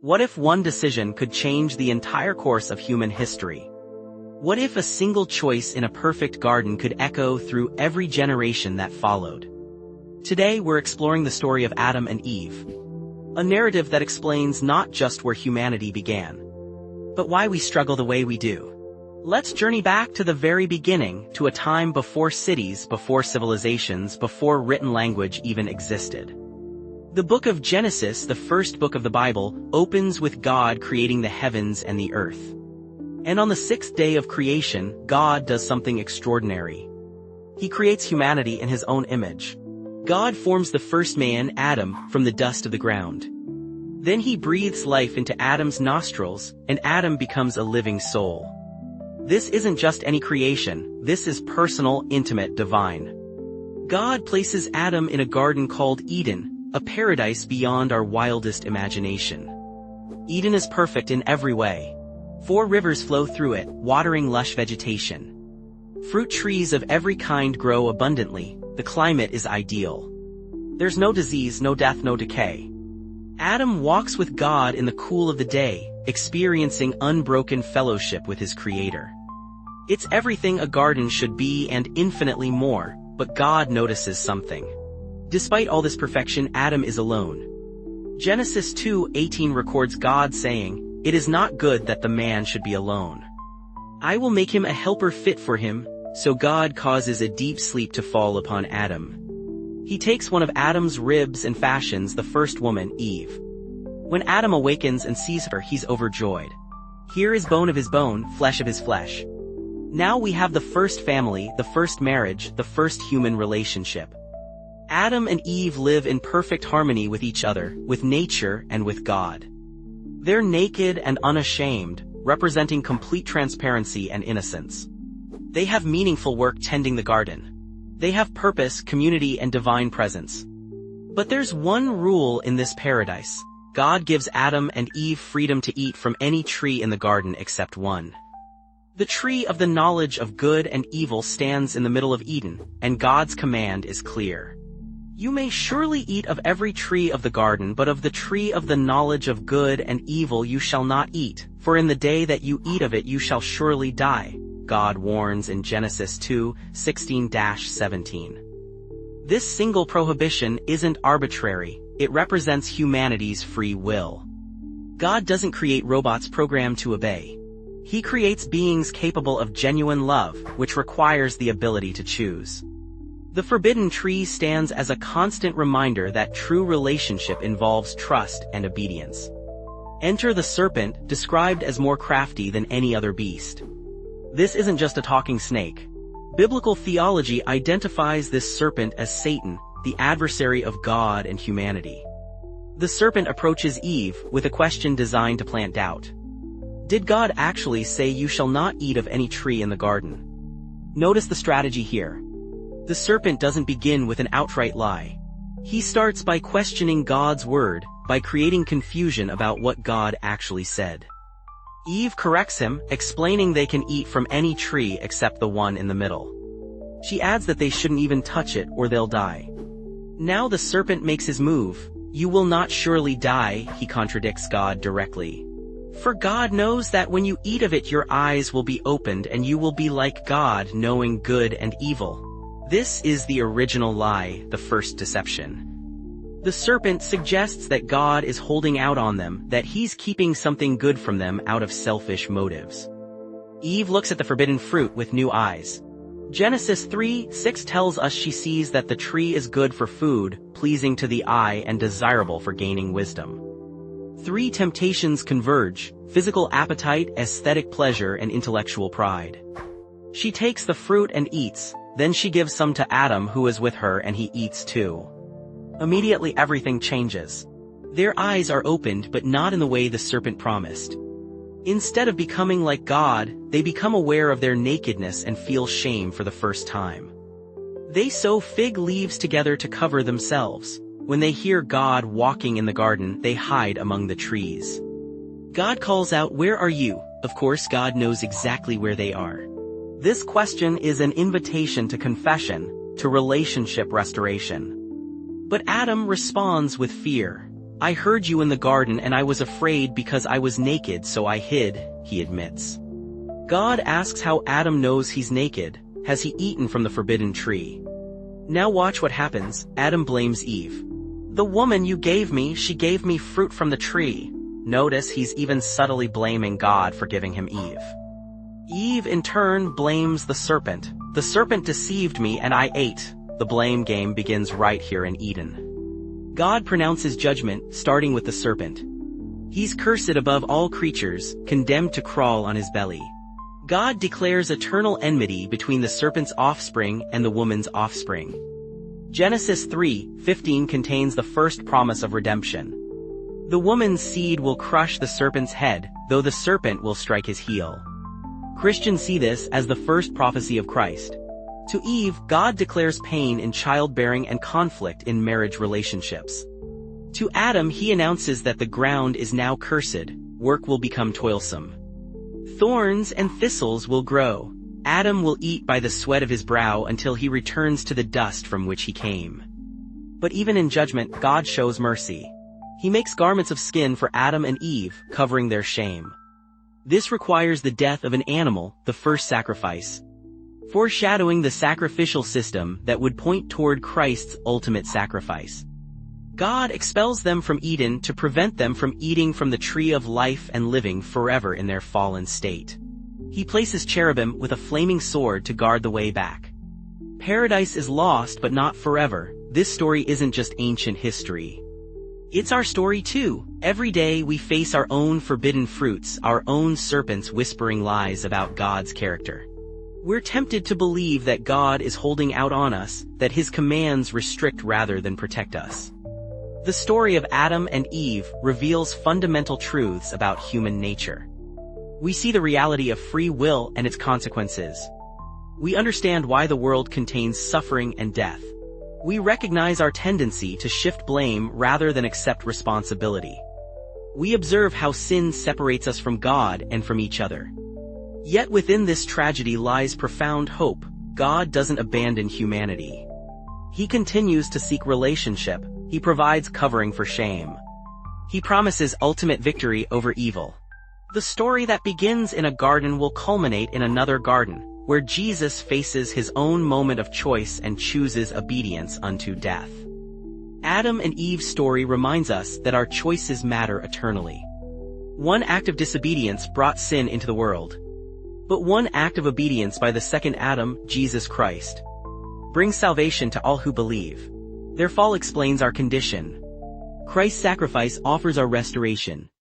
What if one decision could change the entire course of human history? What if a single choice in a perfect garden could echo through every generation that followed? Today we're exploring the story of Adam and Eve, a narrative that explains not just where humanity began, but why we struggle the way we do. Let's journey back to the very beginning, to a time before cities, before civilizations, before written language even existed. The book of Genesis, the first book of the Bible, opens with God creating the heavens and the earth. And on the sixth day of creation, God does something extraordinary. He creates humanity in his own image. God forms the first man, Adam, from the dust of the ground. Then he breathes life into Adam's nostrils, and Adam becomes a living soul. This isn't just any creation, this is personal, intimate, divine. God places Adam in a garden called Eden, a paradise beyond our wildest imagination. Eden is perfect in every way. 4 rivers flow through it, watering lush vegetation. Fruit trees of every kind grow abundantly, the climate is ideal. There's no disease, no death, no decay. Adam walks with God in the cool of the day, experiencing unbroken fellowship with his Creator. It's everything a garden should be and infinitely more, but God notices something. Despite all this perfection, Adam is alone. Genesis 2:18 records God saying, "It is not good that the man should be alone. I will make him a helper fit for him." So God causes a deep sleep to fall upon Adam. He takes one of Adam's ribs and fashions the first woman, Eve. When Adam awakens and sees her, he's overjoyed. Here is bone of his bone, flesh of his flesh. Now we have the first family, the first marriage, the first human relationship. Adam and Eve live in perfect harmony with each other, with nature, and with God. They're naked and unashamed, representing complete transparency and innocence. They have meaningful work tending the garden. They have purpose, community, and divine presence. But there's one rule in this paradise. God gives Adam and Eve freedom to eat from any tree in the garden except one. The tree of the knowledge of good and evil stands in the middle of Eden, and God's command is clear. You may surely eat of every tree of the garden, but of the tree of the knowledge of good and evil you shall not eat, for in the day that you eat of it you shall surely die, God warns in Genesis 2:16-17. This single prohibition isn't arbitrary, it represents humanity's free will. God doesn't create robots programmed to obey. He creates beings capable of genuine love, which requires the ability to choose. The forbidden tree stands as a constant reminder that true relationship involves trust and obedience. Enter the serpent, described as more crafty than any other beast. This isn't just a talking snake. Biblical theology identifies this serpent as Satan, the adversary of God and humanity. The serpent approaches Eve with a question designed to plant doubt. Did God actually say you shall not eat of any tree in the garden? Notice the strategy here. The serpent doesn't begin with an outright lie. He starts by questioning God's word, by creating confusion about what God actually said. Eve corrects him, explaining they can eat from any tree except the one in the middle. She adds that they shouldn't even touch it or they'll die. Now the serpent makes his move. You will not surely die, he contradicts God directly. For God knows that when you eat of it your eyes will be opened and you will be like God, knowing good and evil. This is the original lie, the first deception. The serpent suggests that God is holding out on them, that he's keeping something good from them out of selfish motives. Eve looks at the forbidden fruit with new eyes. Genesis 3:6 tells us she sees that the tree is good for food, pleasing to the eye and desirable for gaining wisdom. 3 temptations converge: physical appetite, aesthetic pleasure, and intellectual pride. She takes the fruit and eats, then she gives some to Adam who is with her and he eats too. Immediately everything changes. Their eyes are opened but not in the way the serpent promised. Instead of becoming like God, they become aware of their nakedness and feel shame for the first time. They sew fig leaves together to cover themselves. When they hear God walking in the garden, they hide among the trees. God calls out, "Where are you?" Of course, God knows exactly where they are. This question is an invitation to confession, to relationship restoration. But Adam responds with fear. "I heard you in the garden and I was afraid because I was naked, so I hid," he admits. God asks how Adam knows he's naked. Has he eaten from the forbidden tree? Now watch what happens. Adam blames Eve. "The woman you gave me, she gave me fruit from the tree." Notice he's even subtly blaming God for giving him Eve. Eve in turn blames the serpent. "The serpent deceived me and I ate." The blame game begins right here in Eden. God pronounces judgment, starting with the serpent. He's cursed above all creatures, condemned to crawl on his belly. God declares eternal enmity between the serpent's offspring and the woman's offspring. Genesis 3:15 contains the first promise of redemption. The woman's seed will crush the serpent's head, though the serpent will strike his heel. Christians see this as the first prophecy of Christ. To Eve, God declares pain in childbearing and conflict in marriage relationships. To Adam, he announces that the ground is now cursed, work will become toilsome. Thorns and thistles will grow. Adam will eat by the sweat of his brow until he returns to the dust from which he came. But even in judgment, God shows mercy. He makes garments of skin for Adam and Eve, covering their shame. This requires the death of an animal, the first sacrifice, foreshadowing the sacrificial system that would point toward Christ's ultimate sacrifice. God expels them from Eden to prevent them from eating from the tree of life and living forever in their fallen state. He places cherubim with a flaming sword to guard the way back. Paradise is lost but not forever. This story isn't just ancient history. It's our story too. Every day we face our own forbidden fruits, our own serpents whispering lies about God's character. We're tempted to believe that God is holding out on us, that his commands restrict rather than protect us. The story of Adam and Eve reveals fundamental truths about human nature. We see the reality of free will and its consequences. We understand why the world contains suffering and death. We recognize our tendency to shift blame rather than accept responsibility. We observe how sin separates us from God and from each other. Yet within this tragedy lies profound hope. God doesn't abandon humanity. He continues to seek relationship. He provides covering for shame. He promises ultimate victory over evil. The story that begins in a garden will culminate in another garden, where Jesus faces his own moment of choice and chooses obedience unto death. Adam and Eve's story reminds us that our choices matter eternally. One act of disobedience brought sin into the world. But one act of obedience by the second Adam, Jesus Christ, brings salvation to all who believe. Their fall explains our condition. Christ's sacrifice offers our restoration.